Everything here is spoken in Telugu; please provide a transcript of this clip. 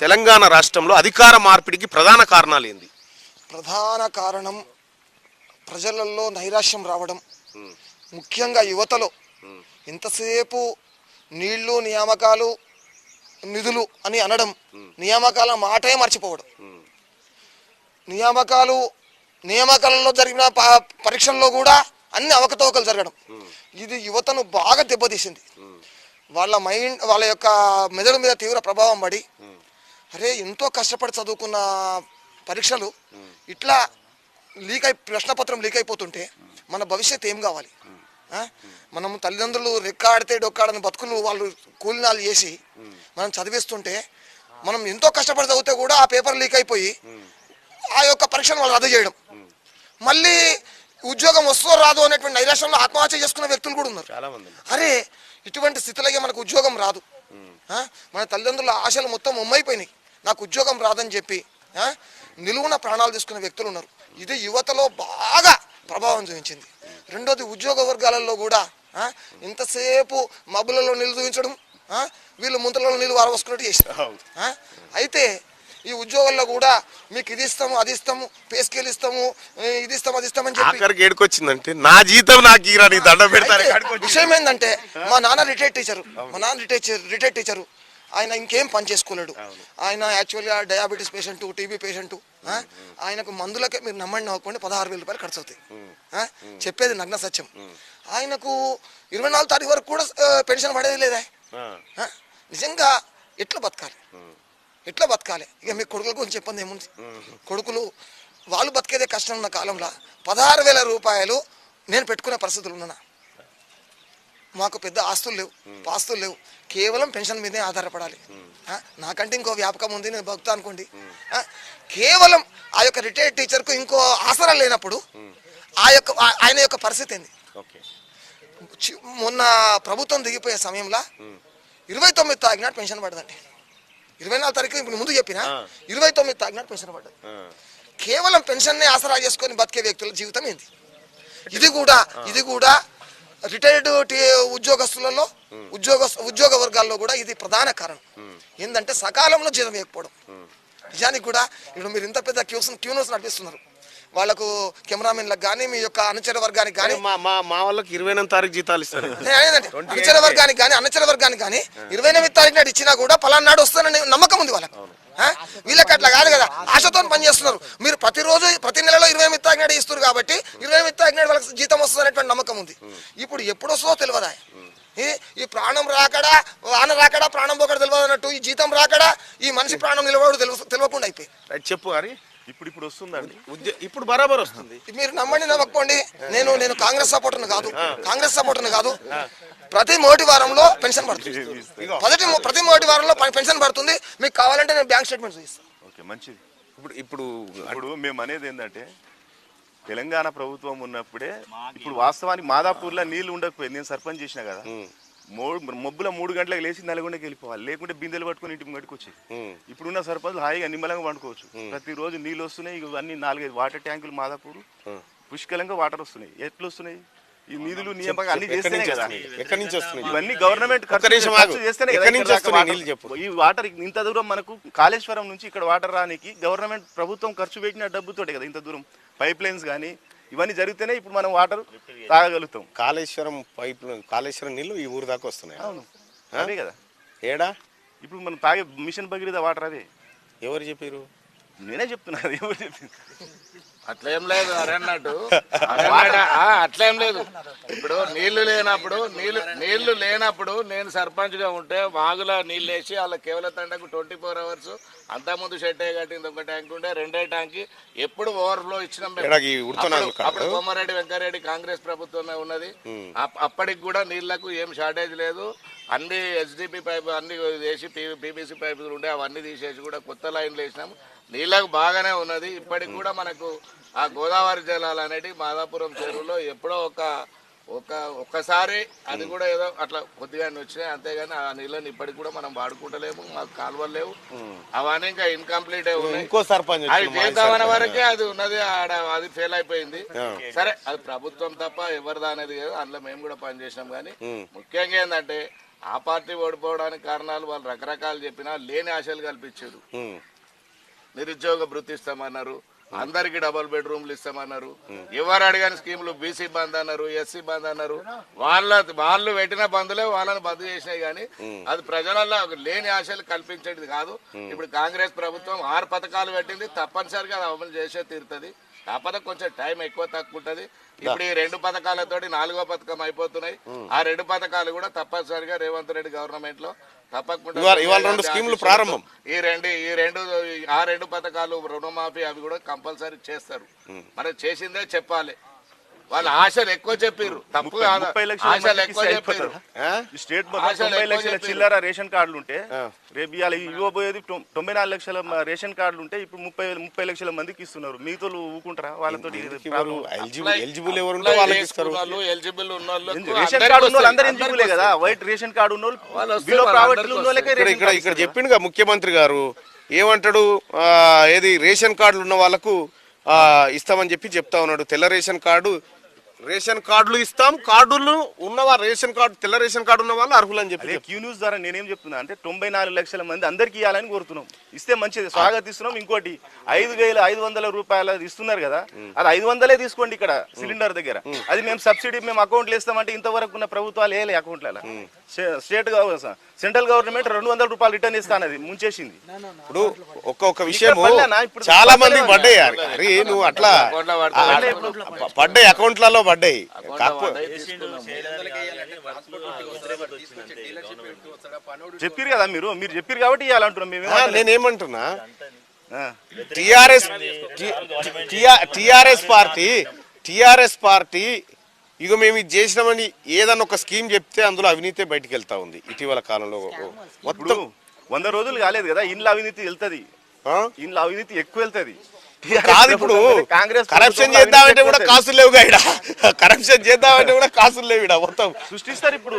తెలంగాణ రాష్ట్రంలో అధికార మార్పిడికి ప్రధాన కారణాలు ఏంది? ప్రధాన కారణం ప్రజలలో నైరాశ్యం రావడం, ముఖ్యంగా యువతలో. ఇంతసేపు నీళ్లు నియామకాలు నిధులు అని అనడం, నియామకాల మాటే మర్చిపోవడం. నియామకాలలో జరిగిన పరీక్షల్లో కూడా అన్ని అవకతవకలు జరగడం. ఇది యువతను బాగా దెబ్బతీసింది. వాళ్ళ యొక్క మెదడు మీద తీవ్ర ప్రభావం పడి, అరే ఎంతో కష్టపడి చదువుకున్న పరీక్షలు ఇట్లా ప్రశ్నపత్రం లీక్ అయిపోతుంటే మన భవిష్యత్తు ఏం కావాలి? మనం తల్లిదండ్రులు రెక్కాడితే డొక్కాడని బతుకులు వాళ్ళు కూలినాలు చేసి మనం చదివిస్తుంటే, మనం ఎంతో కష్టపడి చదివితే కూడా ఆ పేపర్ లీక్ అయిపోయి ఆ యొక్క పరీక్షను వాళ్ళు రద్దు చేయడం, మళ్ళీ ఉద్యోగం వస్తుందో రాదో అనేటువంటి నైరాశ్యంలో ఆత్మహత్య చేసుకున్న వ్యక్తులు కూడా ఉన్నారు. అరే ఇటువంటి స్థితిలో మనకు ఉద్యోగం రాదు, మన తల్లిదండ్రుల ఆశలు మొత్తం ఉమ్మైపోయినాయి, నాకు ఉద్యోగం రాదని చెప్పి నిలువున ప్రాణాలు తీసుకున్న వ్యక్తులు ఉన్నారు. ఇది యువతలో బాగా ప్రభావం చూపించింది. రెండోది, ఉద్యోగ వర్గాలలో కూడా ఇంతసేపు మబ్బులలో నీళ్ళు చూపించడం, వీళ్ళు ముంతలలో నీళ్ళు వారవసుకున్నట్టు చేశారు. అయితే ఈ ఉద్యోగాల్లో కూడా మీకు ఇది ఇస్తాము అది ఇస్తాము, పే స్కేల్ ఇస్తాము, ఇది ఇస్తాము అది ఇస్తామని చెప్పి ఏడుకొచ్చిందంటే నా జీతం నాకు దండం పెడతారు. విషయం ఏంటంటే, మా నాన్న రిటైర్డ్ టీచరు, ఆయన ఇంకేం పని చేసుకోలేడు. ఆయన యాక్చువల్గా డయాబెటీస్ పేషెంట్, టీబీ పేషెంట్. ఆయనకు మందులకే మీరు నమ్మండి నవ్వుకోండి 16,000 రూపాయలు ఖర్చు అవుతాయి. చెప్పేది నగ్న సత్యం. ఆయనకు 24వ తారీఖు వరకు కూడా పెన్షన్ పడేది లేదా? నిజంగా ఎట్లా బతకాలి? ఇక మీ కొడుకుల గురించి చెప్పండి ఏముంది. కొడుకులు వాళ్ళు బతికేదే కష్టం ఉన్న కాలంలో 16,000 రూపాయలు నేను పెట్టుకునే పరిస్థితులు ఉన్నా. మాకు పెద్ద ఆస్తులు లేవు, పాస్తులు లేవు, కేవలం పెన్షన్ మీదే ఆధారపడాలి. నాకంటే ఇంకో వ్యాపకం ఉంది, నేను భక్తా అనుకోండి. కేవలం ఆ యొక్క రిటైర్డ్ టీచర్కు ఇంకో ఆసరా లేనప్పుడు ఆయన యొక్క పరిస్థితి ఏంది? మొన్న ప్రభుత్వం దిగిపోయే సమయంలో 29 తారీఖు నాడు పెన్షన్ పడదండి. 24వ తారీఖు ఇప్పుడు ముందు చెప్పిన 29 తారీఖు నాడు పెన్షన్ పడ్డది. కేవలం పెన్షన్నే ఆసరా చేసుకొని బతికే వ్యక్తుల జీవితం ఏంది? ఇది కూడా రిటైర్డ్ ఉద్యోగస్తులలో ఉద్యోగ వర్గాల్లో కూడా ఇది ప్రధాన కారణం. ఏంటంటే సకాలంలో జీతం వేయకపోవడం. నిజానికి కూడా ఇప్పుడు మీరు ఇంత పెద్ద క్యూనోస్ నడిపిస్తున్నారు, వాళ్ళకు కెమెరామెన్లకు కానీ మీ యొక్క అనుచర వర్గానికి కానీ మా వాళ్ళకి 29వ తారీఖు జీతాలు ఇస్తారు. అనుచర వర్గానికి కానీ 29వ తారీఖు నాడు ఇచ్చినా కూడా పలానా నాడు వస్తానని నమ్మకం ఉంది వాళ్ళకు. వీళ్ళకి అట్లా కాదు కదా, ఆశతో పనిచేస్తున్నారు. మీరు ప్రతి నెలలో 29వ తారీఖు నాడు ఇస్తారు కాబట్టి 29వ తారీఖు నాడు వాళ్ళకి జీతం వస్తుంది అనేటువంటి నమ్మకం ఉంది. ఇప్పుడు ఎప్పుడు వస్తుందో తెలియదా? ఈ ప్రాణం రాకడా, వాన రాకడా, ప్రాణం పోకడా తెలియదు అన్నట్టు, ఈ జీతం రాకడా, ఈ మనిషి ప్రాణం నిలబడు తెలియకుండా అయిపోయి. చెప్పు అని ఇప్పుడు వస్తుందండి, ఇప్పుడు బరాబర్ వస్తుంది. మీరు నమ్మండి నమ్మకపోండి, నేను కాంగ్రెస్ సపోర్టర్ని కాదు. ప్రతి మొదటి వారంలో పెన్షన్ పడుతుంది. ప్రతి మొదటి వారంలో పెన్షన్ పడుతుంది. మీకు కావాలంటే నేను బ్యాంక్ స్టేట్మెంట్ చూపిస్తాను. ఓకే, మంచిది. ఇప్పుడు మేము అనేది ఏంటంటే, తెలంగాణ ప్రభుత్వం ఉన్నప్పుడే ఇప్పుడు వాస్తవానికి మాదాపూర్లో నీళ్లు ఉండకపోయింది. నేను సర్పంచ్ చేసిన కదా, మబ్బుల 3 గంటలకు లేచి నల్గొండకి వెళ్ళిపోవాలి, లేకుంటే బిందెలు పట్టుకుని ఇంటికి గడికి వచ్చేది. ఇప్పుడున్న సర్పంచులు హాయిగా నిమ్మలంగా వండుకోవచ్చు. ప్రతిరోజు నీళ్ళు వస్తున్నాయి. ఇవన్నీ 4-5 వాటర్ ట్యాంకులు మాదాపూర్ పుష్కలంగా వాటర్ వస్తున్నాయి. ఎట్లు వస్తున్నాయి? ఈ నిధులు నియామకం అన్ని చేస్తేనే కదా. ఇవన్నీ గవర్నమెంట్ చేస్తేనే ఈ వాటర్ ఇంత దూరం మనకు కాళేశ్వరం నుంచి ఇక్కడ వాటర్ రానికి గవర్నమెంట్ ప్రభుత్వం ఖర్చు పెట్టిన డబ్బుతోటే కదా ఇంత దూరం పైప్ లైన్స్ కానీ ఇవన్నీ జరిగితేనే ఇప్పుడు మనం వాటర్ తాగలుగుతాం. కాళేశ్వరం నీళ్ళు ఈ ఊరు దాకా వస్తున్నాయి. అవును, అదే కదా. ఏడా ఇప్పుడు మనం తాగే మిషన్ భగీరథ వాటర్ అదే. ఎవరు చెప్పారు? నేనే చెప్తున్నా. ఎవరు చెప్పింది? అట్లేం లేదు అన్నట్టు అట్లేం లేదు. ఇప్పుడు నీళ్లు లేనప్పుడు నేను సర్పంచ్గా ఉంటే వాగుల నీళ్ళు వేసి వాళ్ళ కేవల తండకు 24 hours అంతకుముందు షెడ్ కట్టింది. ఒక ట్యాంక్ ఉండే, 2వ ట్యాంక్ ఎప్పుడు ఓవర్ఫ్లో ఇచ్చినాం. అప్పుడు కోమారెడ్డి వెంకరెడ్డి కాంగ్రెస్ ప్రభుత్వమే ఉన్నది. అప్పటికి కూడా నీళ్లకు ఏం షార్టేజ్ లేదు. అన్ని HDP పైపు అన్ని వేసి PVC పైపులు ఉండే అవన్నీ తీసేసి కూడా కొత్త లైన్లు వేసినాము. నీళ్ళకు బాగానే ఉన్నది. ఇప్పటికి కూడా మనకు ఆ గోదావరి జలాలు అనేటివి మాదాపురం చెరువులో ఎప్పుడో ఒక్కసారి అది కూడా ఏదో అట్లా కొద్దిగానే వచ్చినాయి, అంతేగాని ఆ నీళ్ళని ఇప్పటికి కూడా మనం వాడుకుంటలేము. మాకు కాలువలు లేవు, అవన్నీ ఇంకా ఇన్కంప్లీట్ ఉన్నాయి. అది చేద్దామనే వరకే అది ఉన్నది, అది ఫెయిల్ అయిపోయింది. సరే, అది ప్రభుత్వం తప్ప ఎవరిదా అనేది అందులో మేము కూడా పనిచేసినాం. కానీ ముఖ్యంగా ఏంటంటే ఆ పార్టీ ఓడిపోవడానికి కారణాలు వాళ్ళు రకరకాలు చెప్పినా లేని ఆశలు కల్పించారు. నిరుద్యోగ భృతి ఇస్తామన్నారు, అందరికి డబుల్ బెడ్రూమ్లు ఇస్తామన్నారు, ఎవరు అడిగిన స్కీములు బీసీ బంద్ అన్నారు, ఎస్సీ బంద్ అన్నారు. వాళ్ళు పెట్టిన బంధులే వాళ్ళని బంద్ చేసినాయి కానీ అది ప్రజలలో లేని ఆశలు కల్పించేది కాదు. ఇప్పుడు కాంగ్రెస్ ప్రభుత్వం 6 పథకాలు పెట్టింది, తప్పనిసరిగా అది అమలు చేసే తీరుతుంది. కాకపోతే కొంచెం టైం ఎక్కువ తక్కువ ఉంటుంది. ఇప్పుడు ఈ 2 పథకాలతోటి 4వ పథకం అయిపోతున్నాయి. ఆ 2 పథకాలు కూడా తప్పనిసరిగా రేవంత్ రెడ్డి గవర్నమెంట్ లో తప్పకుండా ఇవాళ 2 స్కీములు ప్రారంభం. ఆ రెండు పథకాలు రుణమాఫీ అవి కూడా కంపల్సరీ చేస్తారు. మరి చేసిందే చెప్పాలి. వాళ్ళ ఆశలు ఎక్కువ చెప్పారు, తప్పు కాదు. 30 లక్షల ఆశలు ఎక్కువ మందికి చెప్పారు. ఈ స్టేట్ మొత్తం 90 లక్షల చిల్లర రేషన్ కార్డులు ఉంటే రేపు ఇవాళ ఇవ్వబోయేది 94 లక్షల రేషన్ కార్డులు ఉంటే ఇప్పుడు 30 లక్షల మందికి ఇస్తున్నారు. మిగతా ఊకుంటారా? వాళ్ళతో ఎలిజిబుల్ ఎవరు ఉంటే వాళ్ళకి ఇస్తారు. ఎలిజిబుల్ ఉన్న రేషన్ కార్డు ఉన్న వాళ్ళు అందరూ ఎలిజిబులే కదా. వైట్ రేషన్ కార్డు ఉన్న వాళ్ళు బిలో ప్రావర్టీ ఉన్న వాళ్ళకే ఇక్కడ చెప్పిండుగా ముఖ్యమంత్రి గారు ఏమంటాడు, ఏది రేషన్ కార్డులు ఉన్న వాళ్ళకు ఇస్తామని చెప్తా ఉన్నాడు. తెల్ల రేషన్ కార్డులు ఇస్తాం, కార్డులు ఉన్నవా రేషన్ కార్డు తెల్ల రేషన్ కార్డు ఉన్న వాళ్ళు అర్హులు అని చెప్పి క్యూ న్యూస్ ద్వారా నేనేం చెప్తున్నా అంటే 94 లక్షల మంది అందరికి ఇవ్వాలని కోరుతున్నాం. ఇస్తే మంచిది, స్వాగతిస్తున్నాం. ఇంకోటి 5,500 రూపాయలు ఇస్తున్నారు కదా, అది 500 తీసుకోండి ఇక్కడ సిలిండర్ దగ్గర. అది మేము సబ్సిడీ మేము అకౌంట్లు ఇస్తామంటే ఇంతవరకు ఉన్న ప్రభుత్వాలు వేయలే అకౌంట్ల. స్టేట్ సెంట్రల్ గవర్నమెంట్ 200 రూపాయలు రిటర్న్ ఇస్తానది ముంచేసింది. ఇప్పుడు ఒక్క విషయం చాలా మంది పడ్డాయి. అరే నువ్వు అట్లా పడ్డాయి, అకౌంట్లలో పడ్డాయి. చెప్పారు కదా మీరు చెప్పారు కాబట్టి ఇవ్వాలంటున్నాం మేము. నేనేమంటున్నా, టిఆర్ఎస్ పార్టీ ఇక మేము ఇది చేసినామని ఏదన్నా ఒక స్కీమ్ చెప్తే అందులో అవినీతి బయటికి వెళ్తా ఉంది. ఇటీవల కాలంలో మొత్తం 100 రోజులు కాలేదు కదా, ఇంట్లో అవినీతి వెళ్తుంది, ఇంట్లో అవినీతి ఎక్కువ వెళ్తుంది. కాదు, ఇప్పుడు కరప్షన్ చేద్దామంటే కూడా కాసులు లేవుగా ఇక్కడ. కరప్షన్ చేద్దామంటే కూడా కాసులు లేవు ఇక్కడ. మొత్తం సృష్టిస్తారు ఇప్పుడు.